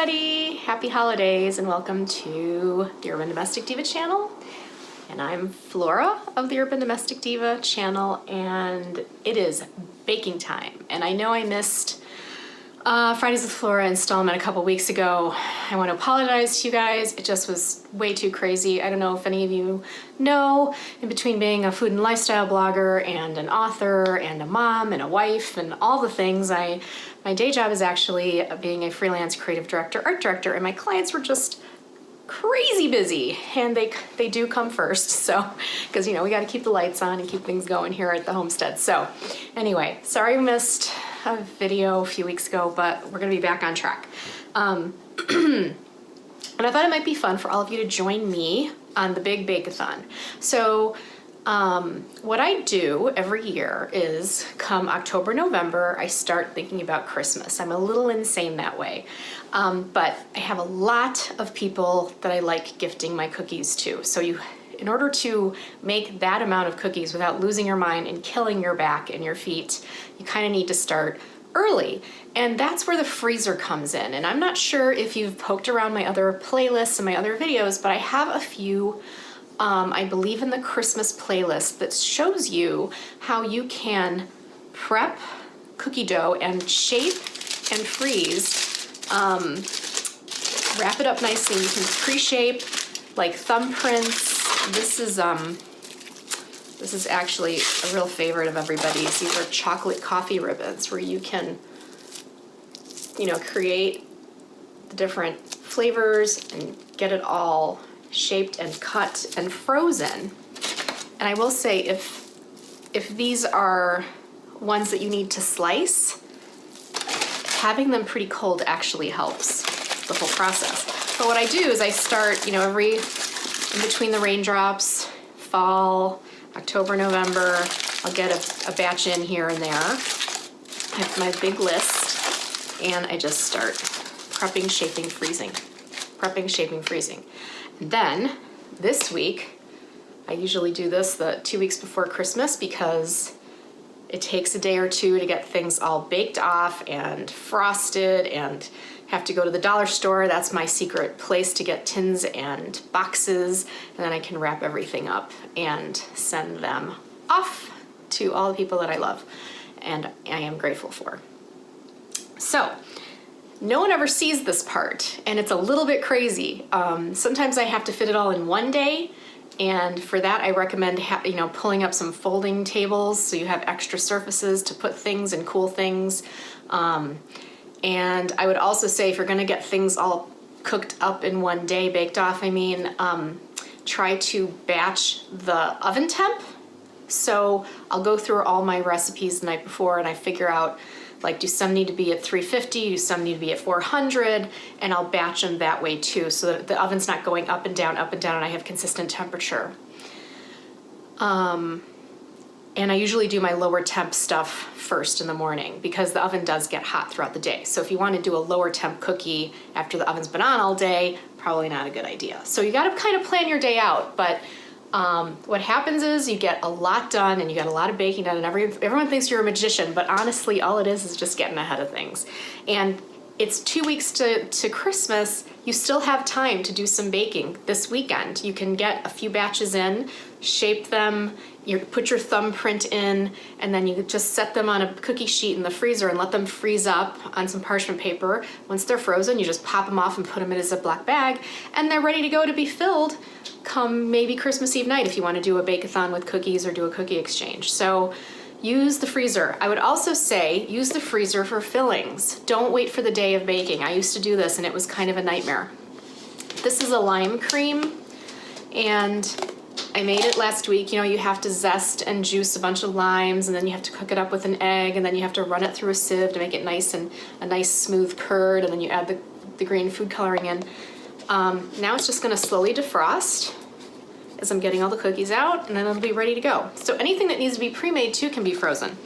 everybody! Happy holidays and welcome to the Urban Domestic Diva channel. And I'm Flora of the Urban Domestic Diva channel, and it is baking time. And I know I missed Fridays with Flora installment a couple weeks ago. I want to apologize to you guys. It just was way too crazy. I don't know if any of you know, in between being a food and lifestyle blogger and an author and a mom and a wife and all the things, my day job is actually being a freelance creative director, art director, and my clients were just crazy busy, and they do come first. So, because, you know, we got to keep the lights on and keep things going here at the homestead. So anyway, sorry I missed a video a few weeks ago, but we're gonna be back on track. And I thought it might be fun for all of you to join me on the big bake-a-thon. So what I do every year is come October, November, I start thinking about Christmas. I'm a little insane that way. But I have a lot of people that I like gifting my cookies to. So in order to make that amount of cookies without losing your mind and killing your back and your feet, you kind of need to start early. And that's where the freezer comes in. And I'm not sure if you've poked around my other playlists and my other videos, but I have a few, I believe in the Christmas playlist that shows you how you can prep cookie dough and shape and freeze, wrap it up nicely. You can pre-shape like thumbprints. This is actually a real favorite of everybody's. These are chocolate coffee ribbons where you can, you know, create the different flavors and get it all shaped and cut and frozen. And I will say, if these are ones that you need to slice, having them pretty cold actually helps the whole process. But what I do is I start, you know, in between the raindrops, fall, October, November, I'll get a batch in here and there. I have my big list, and I just start prepping, shaping, freezing. Prepping, shaping, freezing. And then this week, I usually do this the 2 weeks before Christmas because it takes a day or two to get things all baked off and frosted, and have to go to the dollar store. That's my secret place to get tins and boxes, and then I can wrap everything up and send them off to all the people that I love and I am grateful for. So no one ever sees this part, and it's a little bit crazy. Sometimes I have to fit it all in one day, and for that I recommend pulling up some folding tables so you have extra surfaces to put things and cool things. And I would also say, if you're gonna get things all cooked up in one day, baked off, try to batch the oven temp. So I'll go through all my recipes the night before and I figure out, like, do some need to be at 350, do some need to be at 400, and I'll batch them that way too, so that the oven's not going up and down, and I have consistent temperature. And I usually do my lower temp stuff first in the morning because the oven does get hot throughout the day. So if you want to do a lower temp cookie after the oven's been on all day, probably not a good idea. So you got to kind of plan your day out, but what happens is you get a lot done and you get a lot of baking done, and everyone thinks you're a magician, but honestly all it is just getting ahead of things. And it's 2 weeks to Christmas. You still have time to do some baking this weekend. You can get a few batches in, shape them, you put your thumbprint in, and then you just set them on a cookie sheet in the freezer and let them freeze up on some parchment paper. Once they're frozen, you just pop them off and put them in a Ziploc bag, and they're ready to go to be filled come maybe Christmas Eve night if you want to do a bake-a-thon with cookies or do a cookie exchange. So use the freezer. I would also say use the freezer for fillings. Don't wait for the day of baking. I used to do this and it was kind of a nightmare. This is a lime cream, and I made it last week. You know, you have to zest and juice a bunch of limes, and then you have to cook it up with an egg, and then you have to run it through a sieve to make it nice and a nice smooth curd, and then you add the green food coloring in. Now it's just gonna slowly defrost as I'm getting all the cookies out, and then it'll be ready to go. So anything that needs to be pre-made too can be frozen.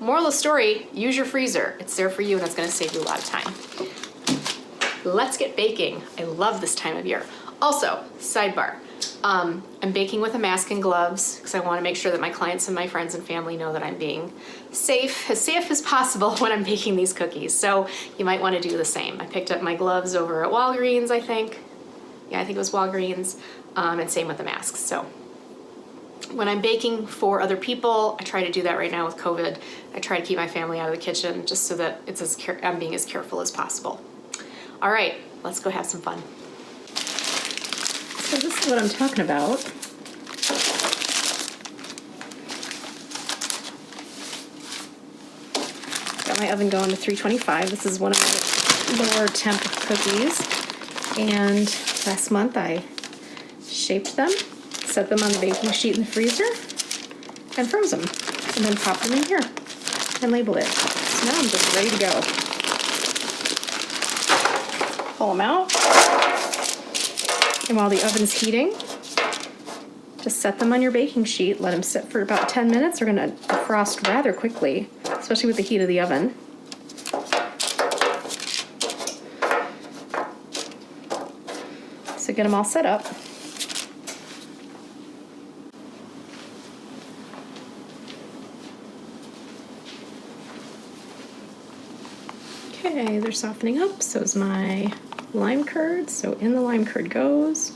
Moral of the story, use your freezer. It's there for you, and it's gonna save you a lot of time. Let's get baking. I love this time of year. Also, sidebar, I'm baking with a mask and gloves because I want to make sure that my clients and my friends and family know that I'm being safe as possible when I'm baking these cookies. So you might want to do the same. I picked up my gloves over at Walgreens, I think. Yeah, I think it was Walgreens, and same with the masks. So when I'm baking for other people, I try to do that right now with COVID. I try to keep my family out of the kitchen just so that I'm being as careful as possible. All right, let's go have some fun. So this is what I'm talking about. Got my oven going to 325. This is one of my lower temp cookies. And last month I shaped them, set them on the baking sheet in the freezer, and froze them. And then popped them in here and labeled it. So now I'm just ready to go. Pull them out. And while the oven's heating, just set them on your baking sheet. Let them sit for about 10 minutes. They're gonna defrost rather quickly, especially with the heat of the oven. So get them all set up. Okay, they're softening up. So is my lime curd. So in the lime curd goes.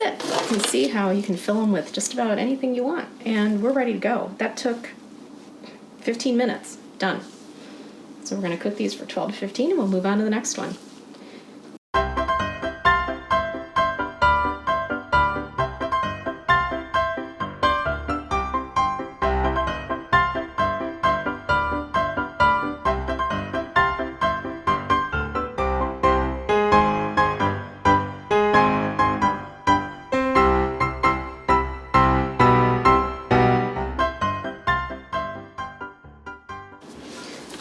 You can see how you can fill them with just about anything you want, and we're ready to go. That took 15 minutes. Done. So we're going to cook these for 12 to 15 and we'll move on to the next one.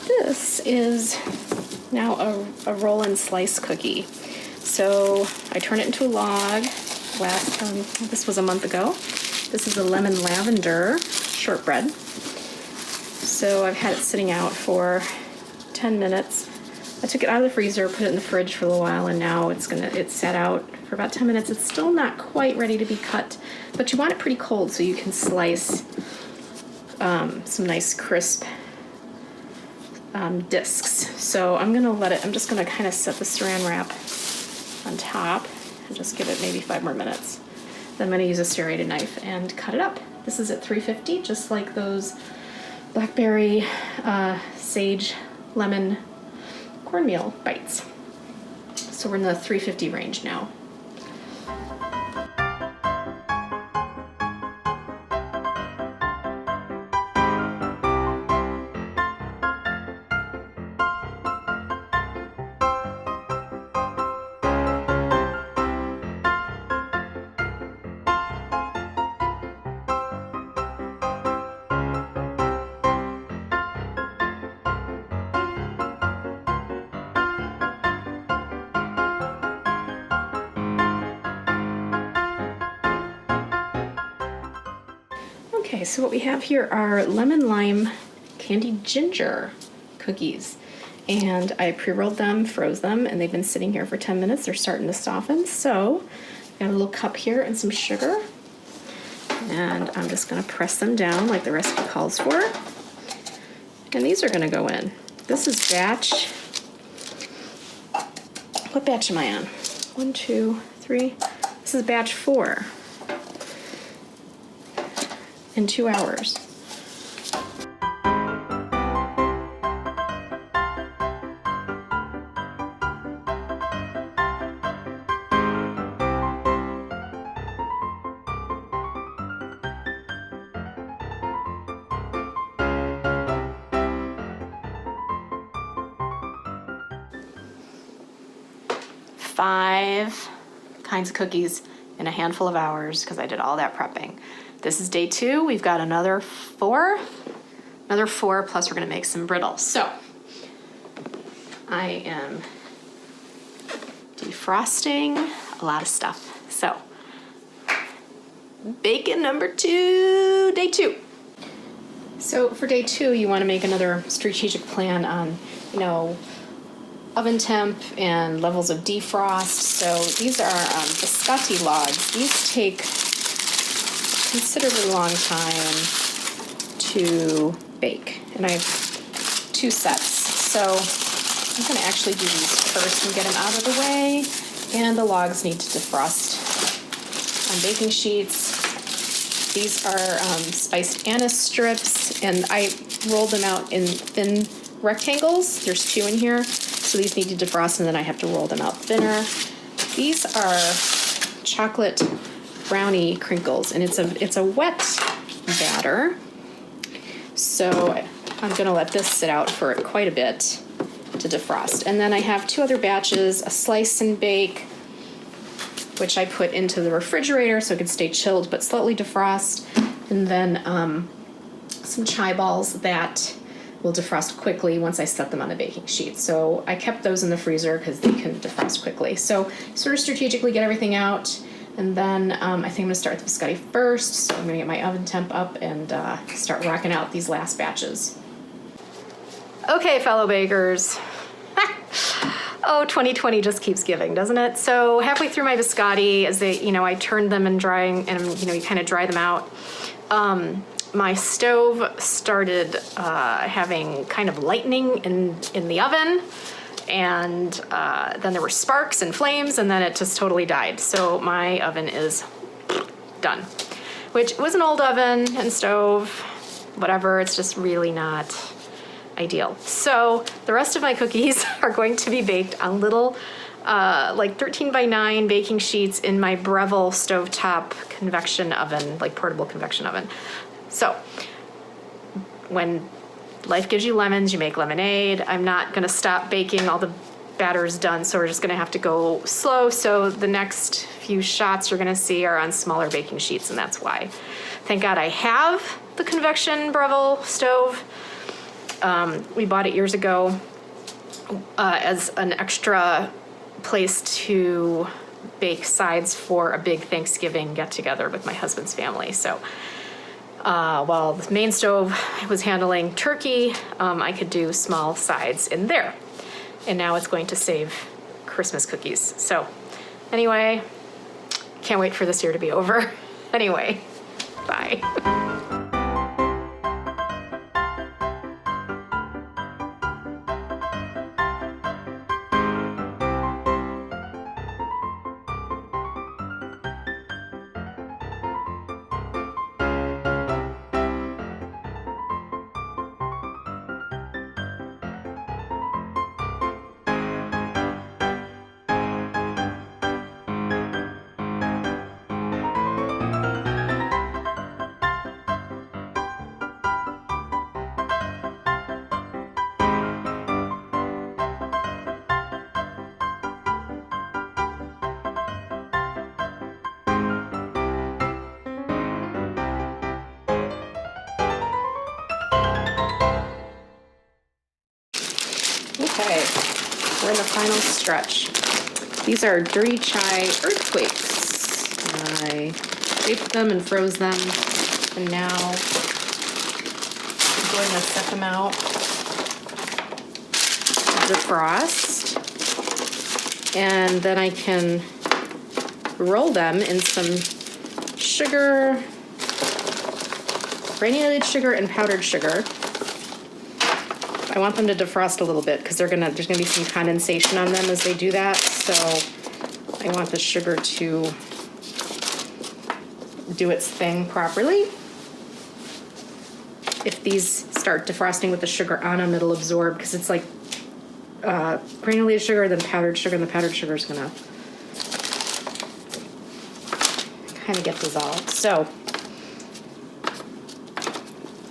This is now a roll and slice cookie. So I turned it into a log this was a month ago. This is a lemon lavender shortbread. So I've had it sitting out for 10 minutes. I took it out of the freezer, put it in the fridge for a little while, and now it's sat out for about 10 minutes. It's still not quite ready to be cut, but you want it pretty cold so you can slice some nice crisp discs. So I'm just gonna kind of set the saran wrap on top and just give it maybe 5 more minutes. Then I'm gonna use a serrated knife and cut it up. This is at 350, just like those blackberry, sage, lemon cornmeal bites. So we're in the 350 range now. Okay, so what we have here are lemon lime candied ginger cookies. And I pre-rolled them, froze them, and they've been sitting here for 10 minutes. They're starting to soften. So I've got a little cup here and some sugar. And I'm just gonna press them down like the recipe calls for. And these are gonna go in. This is batch, what batch am I on? 1, 2, 3. This is batch 4. In 2 hours. Five kinds of cookies in a handful of hours because I did all that prepping. This is day 2. We've got another 4 plus we're gonna make some brittle. So I am defrosting a lot of stuff. So bacon number 2, day 2. So for day 2, you want to make another strategic plan on, oven temp and levels of defrost. So these are biscotti logs. These take considerably long time to bake, and I have 2 sets. So I'm going to actually do these first and get them out of the way. And the logs need to defrost on baking sheets. These are spiced anise strips, and I rolled them out in thin rectangles. There's 2 in here, so these need to defrost, and then I have to roll them out thinner. These are chocolate brownie crinkles, and it's a wet batter. So I'm gonna let this sit out for quite a bit to defrost. And then I have 2 other batches, a slice and bake, which I put into the refrigerator so it could stay chilled but slightly defrost. And then some chai balls that will defrost quickly once I set them on a baking sheet. So I kept those in the freezer because they can defrost quickly. So sort of strategically get everything out. And then I think I'm gonna start with the biscotti first. So I'm gonna get my oven temp up and start rocking out these last batches. Okay, fellow bakers. Oh, 2020 just keeps giving, doesn't it? So halfway through my biscotti, as they, I turned them and drying, and you kind of dry them out. My stove started having kind of lightning in the oven, and then there were sparks and flames, and then it just totally died. So my oven is done, which was an old oven and stove, whatever. It's just really not ideal. So the rest of my cookies are going to be baked on little like 13 by 9 baking sheets in my Breville stovetop convection oven, like portable convection oven. So when life gives you lemons, you make lemonade. I'm not gonna stop baking. All the batter's done, so we're just gonna have to go slow. So the next few shots you're gonna see are on smaller baking sheets, and that's why. Thank God I have the convection Breville stove. We bought it years ago as an extra place to bake sides for a big Thanksgiving get-together with my husband's family. So while the main stove was handling turkey, I could do small sides in there. And now it's going to save Christmas cookies. So anyway, can't wait for this year to be over. Anyway, bye. Okay, we're in the final stretch. These are Dirty Chai Earthquakes. I baked them and froze them, and now I'm going to set them out to defrost, and then I can roll them in some sugar, granulated sugar and powdered sugar. I want them to defrost a little bit because there's gonna be some condensation on them as they do that. So I want the sugar to do its thing properly. If these start defrosting with the sugar on them, it'll absorb because it's like granulated sugar, then powdered sugar, and the powdered sugar is gonna kind of get dissolved. So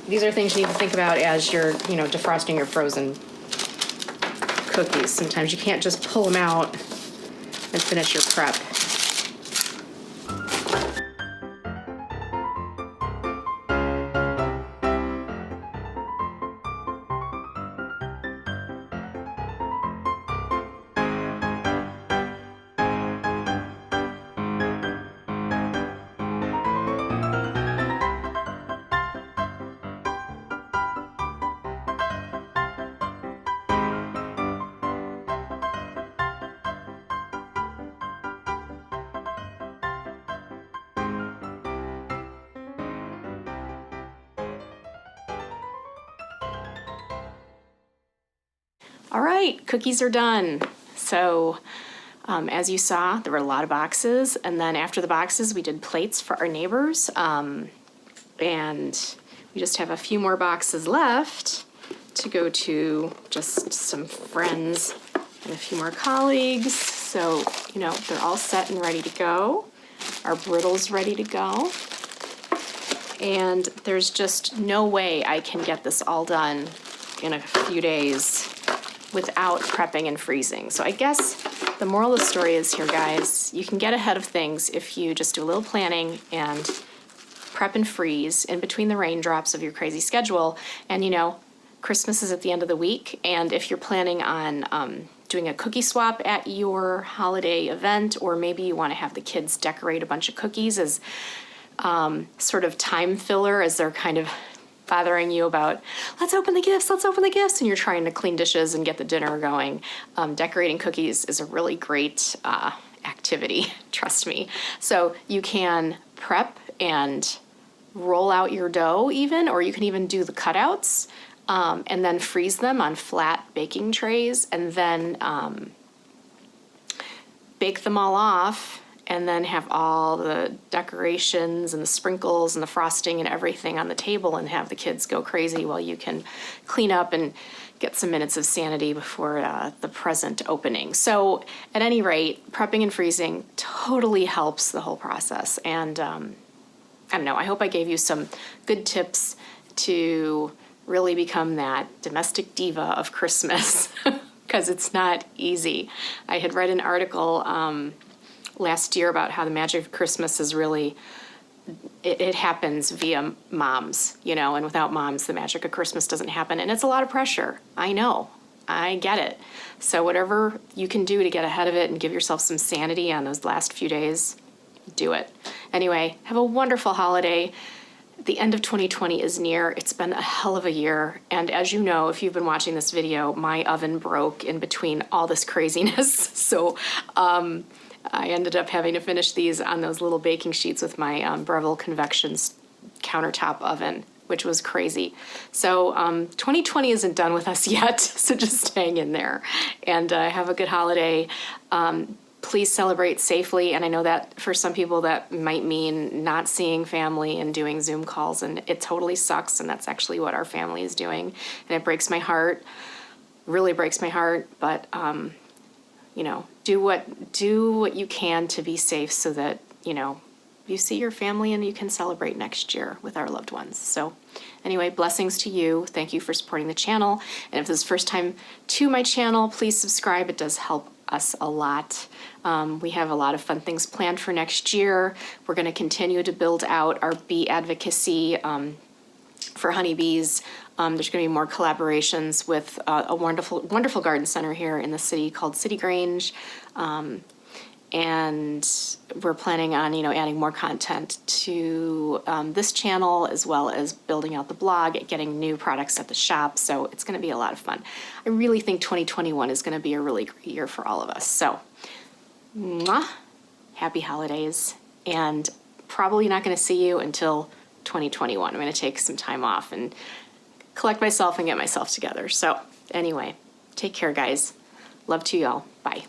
these are things you need to think about as you're, defrosting your frozen cookies. Sometimes you can't just pull them out and finish your prep. All right, cookies are done. So as you saw, there were a lot of boxes, and then after the boxes, we did plates for our neighbors, and we just have a few more boxes left to go to just some friends and a few more colleagues. So, you know, they're all set and ready to go. Our brittle's ready to go. And there's just no way I can get this all done in a few days without prepping and freezing. So I guess the moral of the story is here, guys, you can get ahead of things if you just do a little planning and prep and freeze in between the raindrops of your crazy schedule. And you know, Christmas is at the end of the week, and if you're planning on doing a cookie swap at your holiday event, or maybe you want to have the kids decorate a bunch of cookies as sort of time filler as they're kind of bothering you about, let's open the gifts, and you're trying to clean dishes and get the dinner going. Decorating cookies is a really great activity, trust me. So you can prep and roll out your dough even, or you can even do the cutouts and then freeze them on flat baking trays, and then bake them all off, and then have all the decorations and the sprinkles and the frosting and everything on the table, and have the kids go crazy while you can clean up and get some minutes of sanity before the present opening. So at any rate, prepping and freezing totally helps the whole process. And I don't know, I hope I gave you some good tips to really become that domestic diva of Christmas, because it's not easy. I had read an article last year about how the magic of Christmas is really, it happens via moms, you know, and without moms, the magic of Christmas doesn't happen. And it's a lot of pressure. I know. I get it. So whatever you can do to get ahead of it and give yourself some sanity on those last few days, do it. Anyway, have a wonderful holiday. The end of 2020 is near. It's been a hell of a year. And as you know, if you've been watching this video, my oven broke in between all this craziness. So I ended up having to finish these on those little baking sheets with my Breville convection countertop oven, which was crazy. So 2020 isn't done with us yet, so just hang in there. And have a good holiday. Please celebrate safely. And I know that for some people that might mean not seeing family and doing Zoom calls, and it totally sucks, and that's actually what our family is doing. And it breaks my heart, really breaks my heart, but you know, do what you can to be safe so that, you know, you see your family and you can celebrate next year with our loved ones. So anyway, blessings to you. Thank you for supporting the channel. And if this is the first time to my channel, please subscribe. It does help us a lot. We have a lot of fun things planned for next year. We're going to continue to build out our bee advocacy for honeybees. There's going to be more collaborations with a wonderful garden center here in the city called City Grange. And we're planning on, you know, adding more content to this channel, as well as building out the blog, getting new products at the shop. So it's going to be a lot of fun. I really think 2021 is going to be a really great year for all of us. So, mwah, happy holidays, and probably not going to see you until 2021. I'm going to take some time off and collect myself and get myself together. So anyway, take care, guys. Love to y'all. Bye.